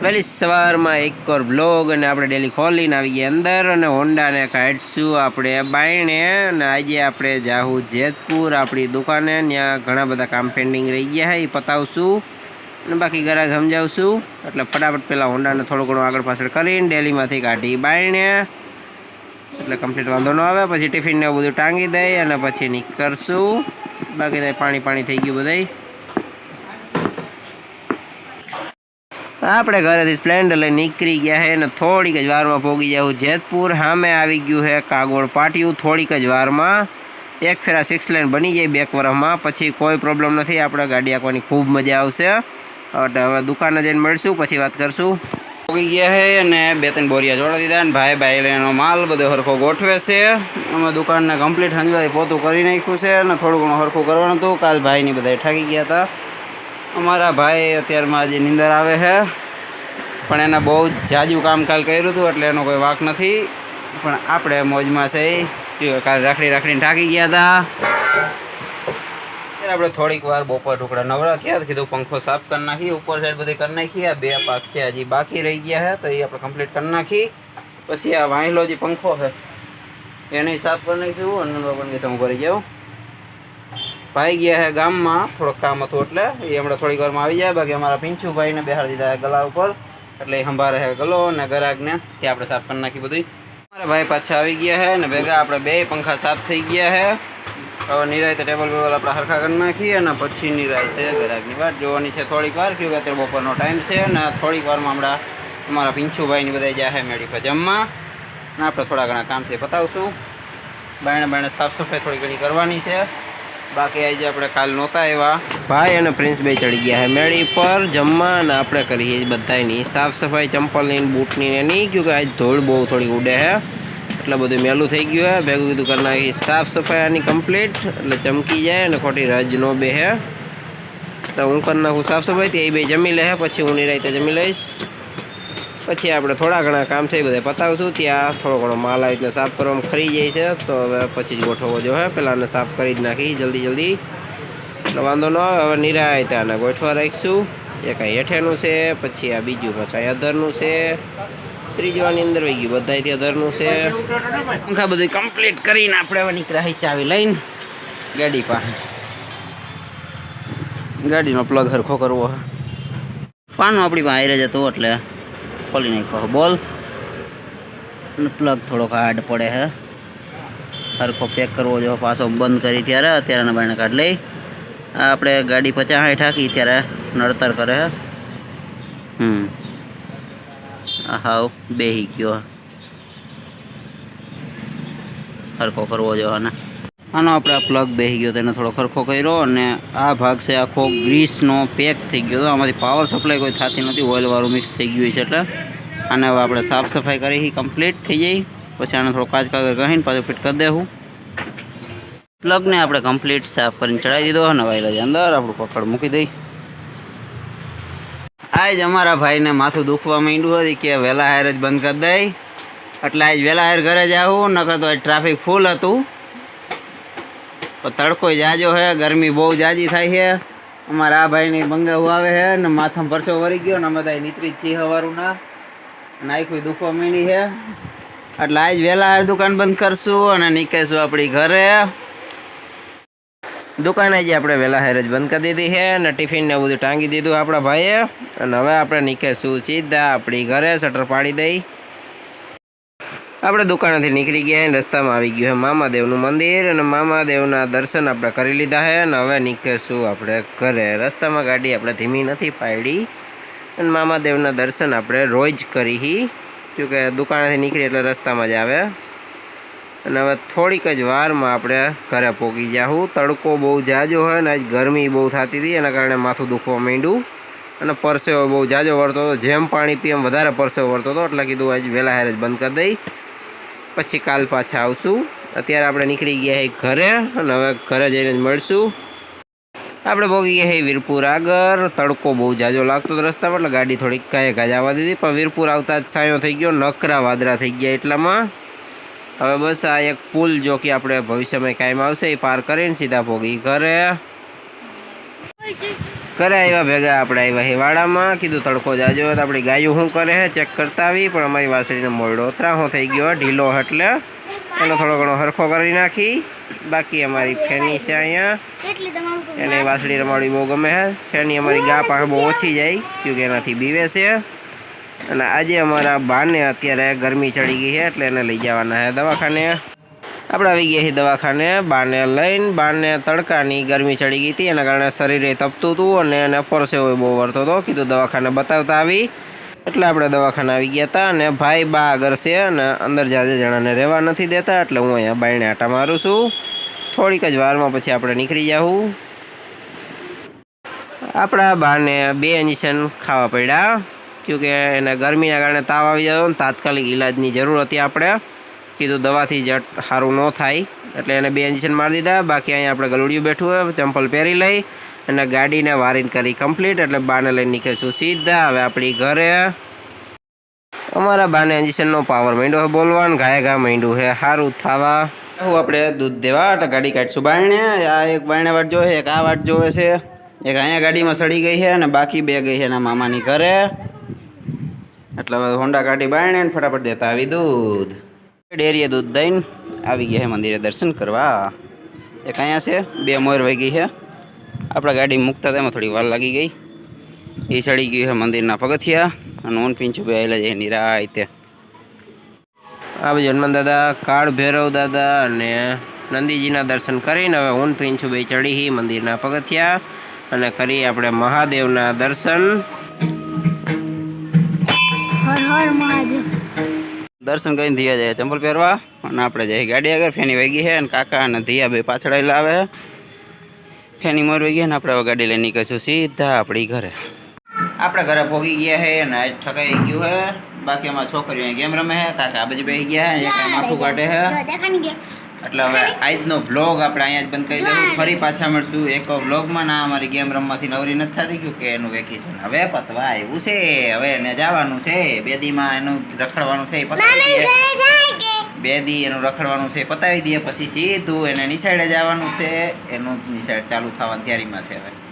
વહેલી સવારમાં એક ઓર બ્લોગ અને આપણે ડેલી ખોલીને આવી ગયા અંદર અને હોન્ડાને કાઢશું આપણે બાયણે અને આજે આપણે જાહું જેતપુર આપણી દુકાને. ત્યાં ઘણા બધા કામ પેન્ડિંગ રહી ગયા છે એ પતાવશું અને બાકી ગ્રાહક સમજાવશું. એટલે ફટાફટ પહેલાં હોન્ડાને થોડું ઘણું આગળ પાછળ કરીને ડેલીમાંથી કાઢી બાયણે એટલે કમ્પ્લીટ વાંધો ન આવે. પછી ટિફિનને એવું બધું ટાંગી દઈ અને પછી નીકળશું. બાકી પાણી થઈ ગયું બધાય. આપણે ઘરેથી સ્પ્લેન્ડર લઈને નીકળી ગયા છે અને થોડીક જ વારમાં પહોંચી જવું જેતપુર. સામે આવી ગયું છે કાગોળ પાટિયું. થોડીક જ વારમાં એક ફેરા 6 લેન બની જાય 2 વર્ષમાં. પછી કોઈ પ્રોબ્લેમ નથી. આપણે ગાડી આંકવાની ખૂબ મજા આવશે. એટલે હવે દુકાને જઈને મળશું, પછી વાત કરશું. પહોંચી ગયા છે અને 2-3 બોરિયા જોડા દીધા અને ભાઈ એનો માલ બધો હરખો ગોઠવે છે. અમે દુકાનને કમ્પ્લીટ હંજવાઈ પોતું કરી નાખ્યું છે અને થોડું ઘણું હરખું કરવાનું હતું. કાલ ભાઈની બધા ઠાકી ગયા હતા. અમારા ભાઈ અત્યારમાં હજી નીંદર આવે છે, પણ એને બહુ જાજુ કામ કાલ કર્યું હતું એટલે એનો કોઈ વાંક નથી. પણ આપણે મોજમાં છે. કાલ રાખડીને ઠાકી ગયા હતા. ત્યારે આપણે થોડીક વાર બપોર ટુકડા નવરા થયા તો કીધું પંખો સાફ કરી નાખી. ઉપર સાઈડ બધી કરી નાખી. આ 2 પાખ્યા હજી બાકી રહી ગયા છે તો એ આપણે કમ્પ્લીટ કરી નાખી. પછી આ વાંયલો જે પંખો છે એને સાફ કરી નાખીશું. અને પણ કે તમે કરી જાઓ. ભાઈ ગયા છે ગામમાં, થોડુંક કામ હતું એટલે એ હમણાં થોડીક વારમાં આવી જાય. બાકી અમારા પિંચુભાઈને બેહાડી દીધા ગલા ઉપર એટલે એ સંભાળે છે ગલો અને ગરાગને ત્યાં આપણે સાફ કરી નાખી બધું. અમારા ભાઈ પાછા આવી ગયા છે અને ભેગા આપણે 2 પંખા સાફ થઈ ગયા છે. હવે નિરાયતે ટેબલ બેબલ આપણે હરખા કરી નાખીએ અને પછી નિરાયતે ગરાગની વાત જોવાની છે થોડીક વાર. કેવું કે અત્યારે બપોરનો ટાઈમ છે અને થોડીક વારમાં હમણાં અમારા પિંચુભાઈની બધા જાય મેળી પર જમવા અને આપણે થોડા ઘણા કામ છે પતાવશું. બાયણે સાફ સફાઈ થોડી ઘણી કરવાની છે. બાકી આજે આપણે કાલ નહોતા આવ્યા. ભાઈ અને પ્રિન્સભાઈ ચડી ગયા છે મેળી પર જમવા અને આપણે કરીએ બધાની સાફ સફાઈ ચંપલની બૂટની એની. ક્योंकि આજ ધૂળ બહુ થોડી ઉડે છે એટલે બધું મેલું થઈ ગયું છે. ભેગું કીધું કરી નાખી સાફ સફાઈ આની કમ્પ્લીટ એટલે ચમકી જાય અને ખોટી રજ ન બેહે. તો હું કરી નાખું સાફ સફાઈ. તે બે જમી લે પછી હું નિરાયતે જમી લઈશ. પછી આપણે થોડા ઘણા કામ છે એ બધા પતાવશું. ત્યાં થોડો ઘણો માલ આવી રીતના સાફ કરવામાં ખરી જાય છે તો હવે પછી જ ગોઠવવો જોઈએ. પહેલાં સાફ કરી જ નાખી જલ્દી એટલે વાંધો ન આવે. હવે નિરાયતે આને ગોઠવા રાખીશું. એક આ હેઠેનું છે, પછી આ બીજું પાછા અધરનું છે, ત્રીજું આની અંદર વહી ગયું બધાથી અધરનું છે. પંખા બધું કમ્પ્લીટ કરીને આપણે હવે નીકળ્યા ચાવી લઈને ગાડી પાસે. ગાડીનો પ્લગ હરખો કરવો પાનું આપણી પાસે જ હતું એટલે ખોલી નાખ્યો બોલ. અને પ્લગ થોડોક હાર્ડ પડે છે, હરખો પેક કરવો જો. પાછો બંધ કરી ત્યારે અત્યારે બાયણે કાઢ લઈ. આપણે ગાડી 50 ઠાકી ત્યારે નડતર કરે. હાવ બેહી ગયો. હરખો કરવો જો. આને આપણે આ પ્લગ બેસી ગયો તેને થોડો હરખો કર્યો અને આ ભાગ છે આખો ગ્રીસનો પેક થઈ ગયો હતો. આમાંથી પાવર સપ્લાય કોઈ થતી નથી, ઓઇલવાળું મિક્સ થઈ ગયું છે એટલે આને હવે આપણે સાફ સફાઈ કરી કમ્પ્લીટ થઈ જાય. પછી આને થોડો કાચ કાગળ કહીને પાછું ફિટ કરી દેવું. પ્લગને આપણે કમ્પ્લીટ સાફ કરીને ચડાવી દીધો અને વાયલા અંદર આપણું પકડ મૂકી દઈ. આજ અમારા ભાઈને માથું દુખવા માંડ્યું હતું કે વહેલા હાયર જ બંધ કરી દઈ એટલે આજ વહેલા હાયર ઘરે જ આવું. નકર તો આજ ટ્રાફિક ફૂલ હતું. તડકો જાજો છે, ગરમી બહુ જાજી થાય છે. અમારા આ ભાઈની બંગાવું આવે છે ને માથામાં પરસો વળી ગયો ને અમે બધા નીતરી જ છીએ સવારું ના નાખ્યું દુખવા માંડી છે એટલે આજ વહેલા હાર દુકાન બંધ કરશું અને નીકળીશું આપણી ઘરે. દુકાને જે આપણે વહેલા હાર જ બંધ કરી દીધી છે અને ટિફિનને બધું ટાંગી દીધું આપણા ભાઈએ. અને હવે આપણે નીકળીશું સીધા આપણી ઘરે. શટર પાડી દઈ. આપણે દુકાનેથી નીકળી ગયા અને રસ્તામાં આવી ગયું છે મામાદેવનું મંદિર અને મામાદેવના દર્શન આપણે કરી લીધા છે અને હવે નીકળીશું આપણે ઘરે. રસ્તામાં ગાડી આપણે ધીમી નથી પાડી અને મામાદેવના દર્શન આપણે રોજ કરી. કેમકે દુકાનેથી નીકળી એટલે રસ્તામાં જ આવે. અને હવે થોડીક જ વારમાં આપણે ઘરે પહોંચી જાઉં. તડકો બહુ જાજો હોય ને આજ ગરમી બહુ થતી હતી એના કારણે માથું દુખવા માંડ્યું અને પરસેવો બહુ જાજો વળતો હતો. જેમ પાણી પીએમ વધારે પરસેવો વળતો હતો એટલે કીધું આજ વહેલા હાર જ બંધ કરી દઈ, પછી કાલ પાછા આવશું. અત્યારે આપણે નીકળી ગયા છીએ ઘરે અને હવે ઘરે જઈને જ મળશું. આપણે પહોંચી ગયા છીએ વીરપુર આગળ. તડકો બહુ જાજો લાગતો હતો રસ્તામાં એટલે ગાડી થોડીક કાંઈ આવવા દીધી. પણ વીરપુર આવતા જ સાયો થઈ ગયો, નકરા વાદળા થઈ ગયા એટલામાં. હવે બસ આ એક પુલ જો કે આપણે ભવિષ્યમાં કાયમ આવશે એ પાર કરીને સીધા પહોંચી ઘરે. કરે આવ્યા ભેગા આપણે આવ્યા હિવાળામાં કીધું તડકો જાજો તો આપણી ગાયું શું કરે છે ચેક કરતા આવી પણ અમારી વાસળીનો મોરડો ત્રાહો થઈ ગયો ઢીલો એટલે એનો થોડો ઘણો હરખો કરી નાખી બાકી અમારી ફેની છે અહીંયા એને વાસળી રમાડી બહુ ગમે છે ફેની અમારી ગા પાસે બહુ ઓછી જાય ક્યોંકि એનાથી બીવે છે અને આજે અમારા બાને અત્યારે ગરમી ચડી ગઈ છે એટલે એને લઈ જવાના છે દવાખાને આપણે આવી ગયા છીએ દવાખાને બાને લઈને બાને તડકાની ગરમી ચડી ગઈ હતી એના કારણે શરીરે તપતું હતું અને એને પરસેવો બહુ વળતો હતો કીધું દવાખાને બતાવતા આવી એટલે આપણે દવાખાને આવી ગયા હતા અને ભાઈ બા આગળ છે અને અંદર જાજે જણાને રહેવા નથી દેતા એટલે હું અહીંયા બાયણે આટા મારું છું થોડીક જ વારમાં પછી આપણે નીકળી જાઉં આપણા બાને 2 ઇન્જેક્શન ખાવા પડ્યા ક્યોંકि એને ગરમીના કારણે તાવ આવી જતો ને તાત્કાલિક ઇલાજની જરૂર હતી આપણે કીધું દવાથી જટ સારું ન થાય એટલે એને 2 ઇન્જેક્શન મારી દીધા બાકી અહીંયા આપણે ગલુડિયું બેઠું હોય ચંપલ પહેરી લઈ અને ગાડીને વારીને કરી કમ્પ્લીટ એટલે બાને લઈને નીકળીશું સીધા હવે આપણી ઘરે અમારા બાને ઇન્જેક્શનનો પાવર માંડ્યો છે બોલવાનું ઘાય ઘા માંડ્યું છે સારું થવા હું આપણે દૂધ દેવા એટલે ગાડી કાઢીશું બાયણે આ એક બાયણે વાટ જોવે એક આ વાટ જોવે છે એક અહીંયા ગાડીમાં સડી ગઈ છે અને બાકી 2 ગઈ છે એના મામાની ઘરે એટલે હવે હોન્ડા ગાડી બાયણે ને ફટાફટ દેતા આવી દૂધ ડેરીએ દૂધ દઈને આવી ગયા છે મંદિરે દર્શન કરવા એક અહીંયા છે 2 મોર વહી ગઈ છે આપણા ગાડી મૂકતા તેમાં થોડી વાર લાગી ગઈ એ ચડી ગયું છે મંદિરના પગથિયા અને ઊન પીંછું બે આવેલા છે નિરાયતે આ બાજુ હનુમાન દાદા કાળ ભૈરવ દાદા અને નંદીજીના દર્શન કરીને હવે ઊન પીંછું બે ચડી મંદિરના પગથિયા અને કરી આપણે મહાદેવના દર્શન દર્શન કરીને ધીયા જાય ચંપલ પહેરવા અને આપણે જઈએ ગાડી આગળ ફેની વહી ગઈ છે અને કાકા અને ધીયા બે પાછળ આવે ફેની મોર વહી ગયા ને આપણે હવે ગાડી લઈને નીકળીશું સીધા આપણી ઘરે આપણે ઘરે પહોંચી ગયા છે અને આજ ઠકાઈ ગયું છે બાકી અમારી છોકરીઓ ગેમ રમે છે કાકા આ બાજુ બેસી ગયા છે માથું કાઢે છે એટલે હવે આજનો વ્લોગ આપણે અહીંયા જ બંધ કરી દઉં ફરી પાછા મળશું એક વ્લોગમાં ના અમારી ગેમ રમવાથી નવરી નથી થતી ગયું કે એનું વેકેશન હવે પતવા આવ્યું છે હવે એને જવાનું છે 2 દીમાં એનું રખડવાનું છે પતાવી દે 2 દી એનું રખડવાનું છે પતાવી દઈએ પછી સીધું એને નિશાળે જવાનું છે એનું નિશાળ ચાલુ થવાની તૈયારીમાં છે હવે